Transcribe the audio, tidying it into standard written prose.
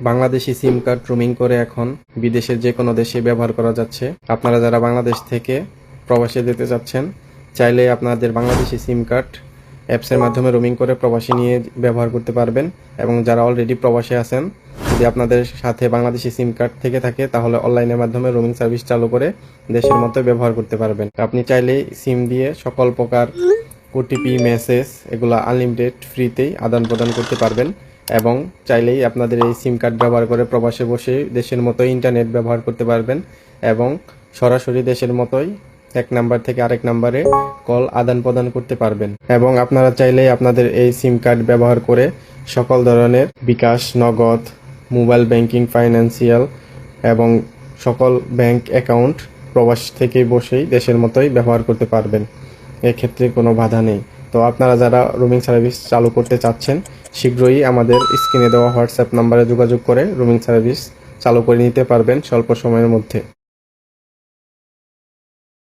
বাংলাদেশি সিম card roaming করে এখন বিদেশের যে কোনো দেশে ব্যবহার করা যাচ্ছে। আপনারা যারা বাংলাদেশ থেকে প্রবাসে যেতে চাচ্ছেন, চাইলে আপনাদের বাংলাদেশি সিম কার্ড অ্যাপসের মাধ্যমে রোমিং করে প্রবাসী নিয়ে ব্যবহার করতে পারবেন। এবং যারা অলরেডি প্রবাসে আছেন, যদি আপনাদের সাথে বাংলাদেশি সিম কার্ড থেকে থাকে, তাহলে অনলাইনের মাধ্যমে রোমিং সার্ভিস চালু করে দেশের মতো ব্যবহার করতে পারবেন। আপনি চাইলেই সিম দিয়ে সকল প্রকার ওটিপি, মেসেজ এগুলো আনলিমিটেড ফ্রিতেই আদান প্রদান করতে পারবেন। এবং চাইলেই আপনাদের এই সিম কার্ড ব্যবহার করে প্রবাসে বসে দেশের মতোই ইন্টারনেট ব্যবহার করতে পারবেন এবং সরাসরি দেশের মতোই এক নাম্বার থেকে আরেক নাম্বারে কল আদান প্রদান করতে পারবেন। এবং আপনারা চাইলেই আপনাদের এই সিম কার্ড ব্যবহার করে সকল ধরনের বিকাশ, নগদ, মোবাইল ব্যাংকিং, ফাইন্যান্সিয়াল এবং সকল ব্যাংক অ্যাকাউন্ট প্রবাস থেকে বসেই দেশের মতোই ব্যবহার করতে পারবেন। এক্ষেত্রে কোনো বাধা নেই। তো আপনারা যারা রোমিং সার্ভিস চালু করতে চাচ্ছেন, শীঘ্রই আমাদের স্ক্রিনে দেওয়া হোয়াটসঅ্যাপ নাম্বারে যোগাযোগ করে রোমিং সার্ভিস চালু করে নিতে পারবেন স্বল্প সময়ের মধ্যে।